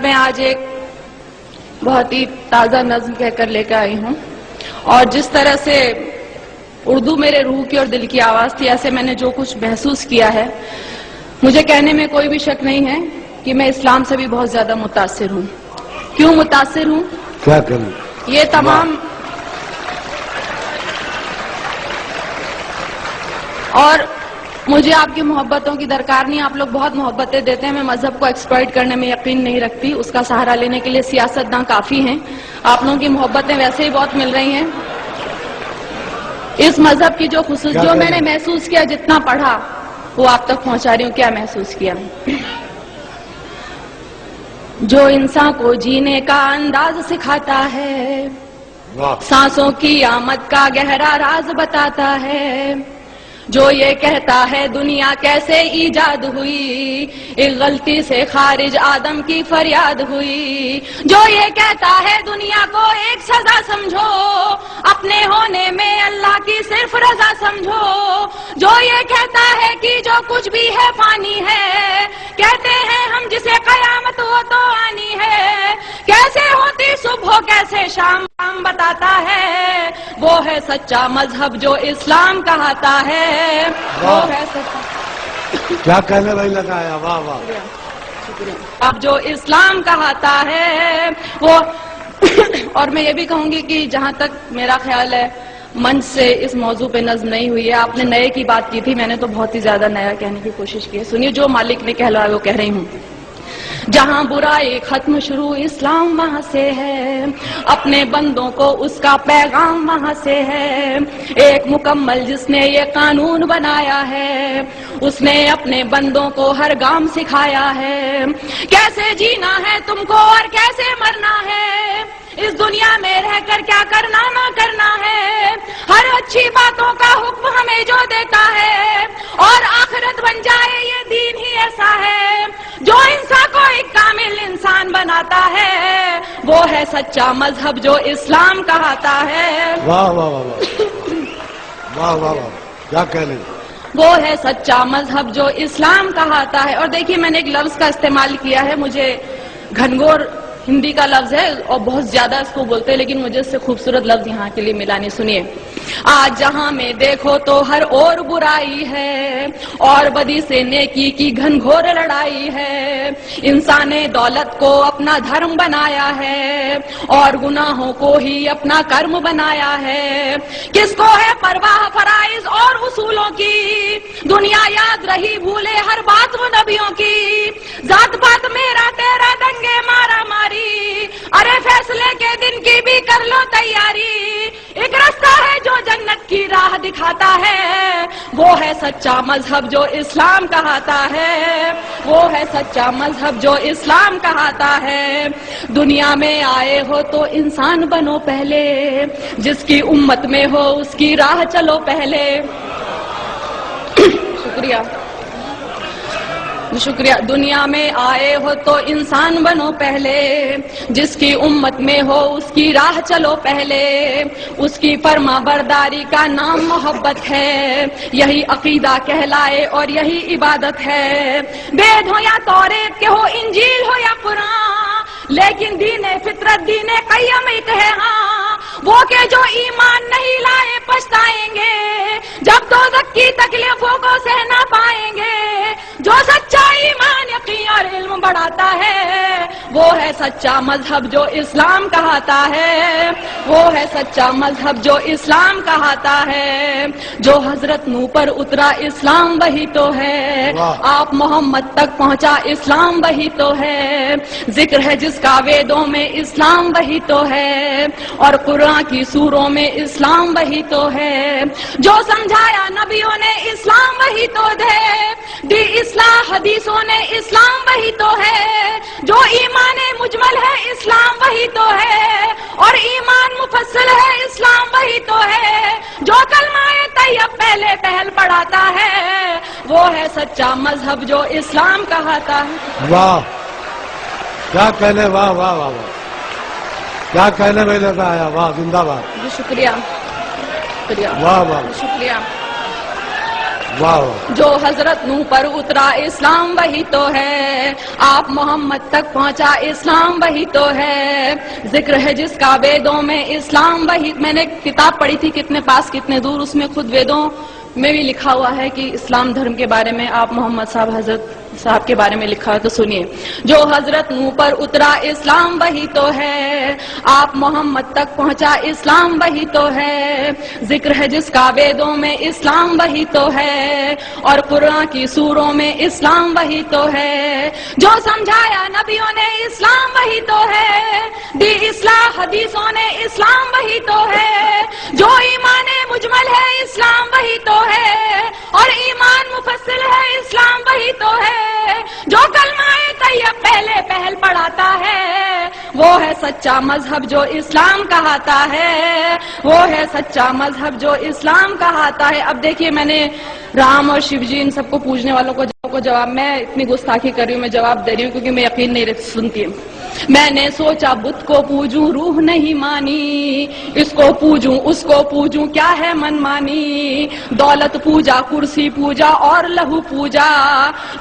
میں آج ایک بہت ہی تازہ نظم کہہ کر لے کر آئی ہوں، اور جس طرح سے اردو میرے روح کی اور دل کی آواز تھی، ایسے میں نے جو کچھ محسوس کیا ہے، مجھے کہنے میں کوئی بھی شک نہیں ہے کہ میں اسلام سے بھی بہت زیادہ متاثر ہوں۔ کیوں متاثر ہوں؟ کیا کروں؟ یہ تمام اور مجھے آپ کی محبتوں کی درکار نہیں، آپ لوگ بہت محبتیں دیتے ہیں، میں مذہب کو ایکسپلائٹ کرنے میں یقین نہیں رکھتی، اس کا سہارا لینے کے لیے سیاستداں کافی ہیں، آپ لوگوں کی محبتیں ویسے ہی بہت مل رہی ہیں۔ اس مذہب کی جو خصوص جو میں نے محسوس کیا، جتنا پڑھا وہ آپ تک پہنچا رہی ہوں۔ کیا محسوس کیا؟ جو انسان کو جینے کا انداز سکھاتا ہے، سانسوں کی آمد کا گہرا راز بتاتا ہے، جو یہ کہتا ہے دنیا کیسے ایجاد ہوئی، ایک غلطی سے خارج آدم کی فریاد ہوئی، جو یہ کہتا ہے دنیا کو ایک سزا سمجھو، اپنے ہونے میں اللہ کی صرف رضا سمجھو، جو یہ کہتا ہے کہ جو کچھ بھی ہے فانی ہے، کہتے ہیں ہم جسے قیامت ہو تو آنی ہے، کیسے ہوتی صبح کیسے شام بتاتا ہے، وہ ہے سچا مذہب جو اسلام کہاتا ہے، وہ ہے سچا۔ کیا کہنے بھائی لگایا، واہ واہ، اب جو اسلام کہاتا ہے وہ اور میں یہ بھی کہوں گی کہ جہاں تک میرا خیال ہے منچ سے اس موضوع پہ نظم نہیں ہوئی ہے، آپ نے نئے کی بات کی تھی، میں نے تو بہت ہی زیادہ نیا کہنے کی کوشش کی ہے۔ سنیے، جو مالک نے کہلایا وہ کہہ رہی ہوں۔ جہاں برائی ختم شروع اسلام وہاں سے ہے، اپنے بندوں کو اس کا پیغام وہاں سے ہے، ایک مکمل جس نے یہ قانون بنایا ہے، اس نے اپنے بندوں کو ہر گام سکھایا ہے، کیسے جینا ہے تم کو اور کیسے مرنا ہے، اس دنیا میں رہ کر کیا کرنا نہ کرنا ہے، ہر اچھی باتوں کا حکم ہمیں جو دیتا ہے، اور آخرت بن جائے یہ دین ہی ایسا ہے جو انسان کو ایک کامل انسان بناتا ہے، وہ ہے سچا مذہب جو اسلام کہاتا ہے۔ واہ واہ واہ واہ واہ واہ، کیا کہنے، وہ ہے سچا مذہب جو اسلام کہاتا ہے۔ اور دیکھیے، میں نے ایک لفظ کا استعمال کیا ہے، مجھے گھنگور ہندی کا لفظ ہے اور بہت زیادہ اس کو بولتے ہیں، لیکن مجھے اس سے خوبصورت لفظ یہاں کے لیے ملا نہیں۔ سنیے، آج جہاں میں دیکھو تو ہر اور برائی ہے، اور بدی سے نیکی کی گھنگھور لڑائی ہے، انسان نے دولت کو اپنا دھرم بنایا ہے، اور گناہوں کو ہی اپنا کرم بنایا ہے، کس کو ہے پرواہ فرائض اور اصولوں کی، دنیا یاد رہی بھولے ہر بات وہ نبیوں کی، ذات پات میرا تیرا دنگے مارا ماری، ارے فیصلے کے دن کی بھی کر لو تیاری، ایک راستہ ہے جو جنت کی راہ دکھاتا ہے، وہ ہے سچا مذہب جو اسلام کہاتا ہے، وہ ہے سچا مذہب جو اسلام کہاتا ہے۔ دنیا میں آئے ہو تو انسان بنو پہلے، جس کی امت میں ہو اس کی راہ چلو پہلے۔ شکریہ۔ دنیا میں آئے ہو تو انسان بنو پہلے، جس کی امت میں ہو اس کی راہ چلو پہلے، اس کی فرما برداری کا نام محبت ہے، یہی عقیدہ کہلائے اور یہی عبادت ہے، وید ہو یا توریت کے ہو، انجیل ہو یا قرآن، لیکن دین فطرت دین قیم ایک ہے، ہاں وہ کہ جو ایمان نہیں لائے پچھتائیں گے، جب دوزخ کی تکلیفوں کو سہ نہ پائیں گے، جو سچا ایمان یقین اور علم بڑھاتا ہے، وہ ہے سچا مذہب جو اسلام کہاتا ہے، وہ ہے سچا مذہب جو اسلام کہاتا ہے، جو حضرت نوح پر اترا اسلام وہی تو ہے، آپ محمد تک پہنچا اسلام وہی تو ہے، ذکر ہے جس کا ویدوں میں اسلام وہی تو ہے، اور قرآن کی سوروں میں اسلام وہی تو ہے، جو سمجھایا نبیوں نے اسلام وہی تو دی اصلاح حدیثوں نے اسلام وہی تو ہے، جو ایمان مجمل ہے اسلام وہی تو ہے، اور ایمان مفصل ہے اسلام وہی تو ہے، جو کلمہ طیب پہلے پہل پڑھاتا ہے، وہ ہے سچا مذہب جو اسلام کہاتا ہے۔ واہ، کیا کہنے، واہ واہ واہ واہ، کیا کہنے میں لگا آیا، واہ، زندہ باد۔ شکریہ، شکریہ، واہ واہ، شکریہ۔ واہ واہ. جو حضرت نوح پر اترا اسلام وہی تو ہے، آپ محمد تک پہنچا اسلام وہی تو ہے، ذکر ہے جس کا ویدوں میں اسلام وہی. میں نے کتاب پڑھی تھی کتنے پاس کتنے دور، اس میں خود ویدوں میں بھی لکھا ہوا ہے کہ اسلام دھرم کے بارے میں آپ محمد صاحب حضرت صاحب کے بارے میں لکھا ہے. تو سنیے، جو حضرت نوح پر اترا اسلام وہی تو ہے، آپ محمد تک پہنچا اسلام وہی تو ہے، ذکر ہے جس کا ویدوں میں اسلام وہی تو ہے، اور قرآن کی سوروں میں اسلام وہی تو ہے، جو سمجھایا نبیوں نے اسلام وہی تو ہے، دی اصلاح حدیثوں نے اسلام وہی تو ہے، جو ایمان مجمل ہے اسلام وہی تو ہے، اور ایمان مفصل ہے اسلام وہی تو ہے، جو کلمہ طیب پہلے پہل پڑھاتا ہے، وہ ہے سچا مذہب جو اسلام کہاتا ہے، وہ ہے سچا مذہب جو اسلام کہاتا ہے. اب دیکھیے، میں نے رام اور شیو جی ان سب کو پوجنے والوں کو جواب، میں اتنی گستاخی کر رہی ہوں، میں جواب دے رہی ہوں کیونکہ میں یقین نہیں سنتی. میں نے سوچا بت کو پوجوں روح نہیں مانی، اس کو پوجوں اس کو پوجوں کیا ہے من مانی، دولت پوجا کرسی پوجا اور لہو پوجا،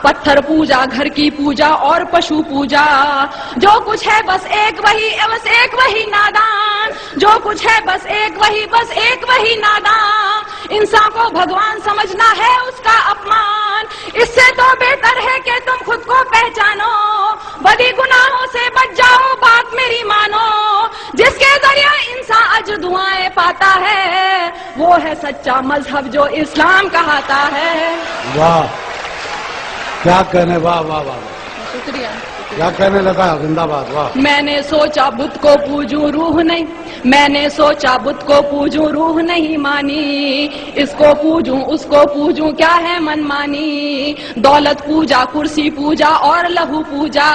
پتھر پوجا گھر کی پوجا اور پشو پوجا، جو کچھ ہے بس ایک وہی نادان، جو کچھ ہے بس ایک وہی نادان، انسان کو بھگوان سمجھنا ہے اس کا اپمان، اس سے تو بہتر ہے کہ تم خود کو پہچانو، بدی گناہوں سے بچ جاؤ بات میری مانو، جس کے ذریعے انسان اجر دعائیں پاتا ہے، وہ ہے سچا مذہب جو اسلام کہاتا ہے. واہ، کیا کہنے، واہ واہ واہ. شکریہ. کیا کہنے لگا، زندہ باد. واہ. میں نے سوچا بت کو پوجوں روح نہیں، میں نے سوچا بت کو پوجوں روح نہیں مانی، اس کو پوجوں اس کو پوجوں کیا ہے من مانی، دولت پوجا کرسی پوجا اور لہو پوجا،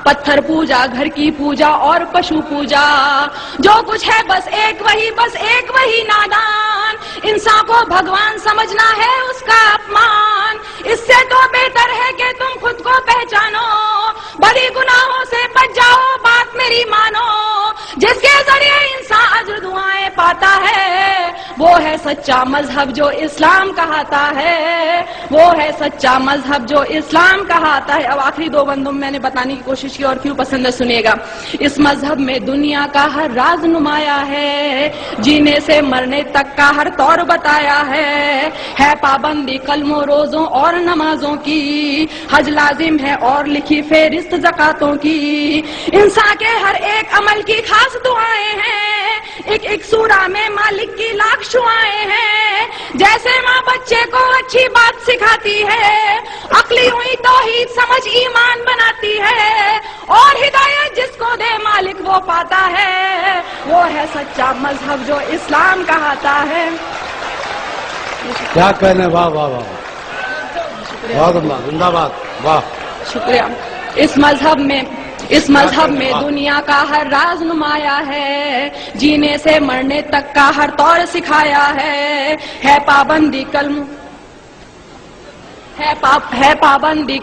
پتھر پوجا گھر کی پوجا اور پشو پوجا، جو کچھ ہے بس ایک وہی نادان، انسان کو بھگوان سمجھنا ہے اس کا اپمان، اس سے تو بہتر ہے کہ تم خود کو پہچانو، بڑی گناہوں سے بچ جاؤ بات میری مانو، جس کے ذریعے انسان اجر دعائیں پاتا ہے، وہ ہے سچا مذہب جو اسلام کہاتا ہے، وہ ہے سچا مذہب جو اسلام کہاتا ہے. اب آخری دو بندوں میں نے بتانے کی کوشش کی اور کیوں پسند ہے سنیے گا. اس مذہب میں دنیا کا ہر راز نمایا ہے، جینے سے مرنے تک کا ہر طور بتایا ہے پابندی کلموں روزوں اور نمازوں کی، حج لازم ہے اور لکھی فہرست زکاتوں کی، انسان کے ہر ایک عمل کی خاص دعائیں ہیں، ایک سورہ میں مالک کی لاکھ شعائیں ہیں، جیسے ماں بچے کو اچھی بات سکھاتی ہے، عقلی ہوئی توحید سمجھ ایمان بناتی ہے، اور ہدایت جس کو دے مالک وہ پاتا ہے، وہ ہے سچا مذہب جو اسلام کہاتا ہے. کیا کہنے، واہ واہ واہ. بہت اللہ، زندہ باد. واہ. شکریہ. اس مذہب میں دنیا کا ہر راز نمایا ہے، جینے سے مرنے تک کا ہر طور سکھایا ہے پابندی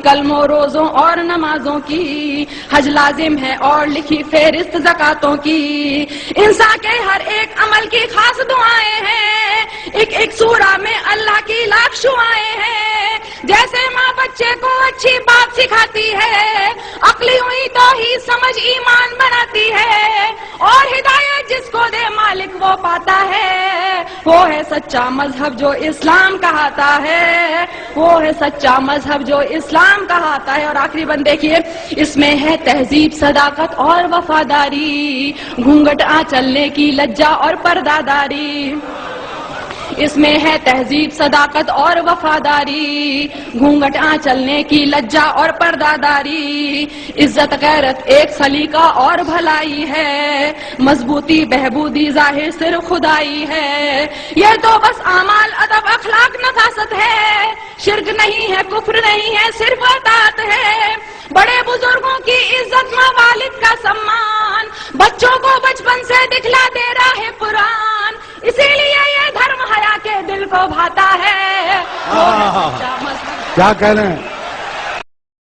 کلموں روزوں اور نمازوں کی، حج لازم ہے اور لکھی فہرست زکاتوں کی، انسان کے ہر ایک عمل کی خاص دعائیں ہیں، ایک سورہ میں اللہ کی لاکھ شعائیں ہیں، جیسے ماں بچے کو اچھی بات سکھاتی ہے، عقلی ہوئی توحید سمجھ ایمان بناتی ہے، اور ہدایت جس کو دے مالک وہ پاتا ہے، وہ ہے سچا مذہب جو اسلام کہاتا ہے، وہ ہے سچا مذہب جو اسلام کہاتا ہے. اور آخری بند دیکھیے، اس میں ہے تہذیب صداقت اور وفاداری، گھونگھٹ چلنے کی لجا اور پرداداری، اس میں ہے تہذیب صداقت اور وفاداری، گھونگھٹ چلنے کی لجا اور پرداداری، عزت غیرت ایک سلیقہ اور بھلائی ہے، مضبوطی بہبودی ظاہر صرف خدائی ہے، یہ تو بس اعمال ادب اخلاق نفاست ہے، شرک نہیں ہے کفر نہیں ہے صرف اطاعت ہے، بڑے بزرگوں کی عزت ماں والد کا سمان، بچوں کو بچپن سے دکھلا دے رہا ہے قرآن، اسی لیے یہ دھرم حیا کے دل کو بھاتا ہے. کیا کہہ رہے ہیں.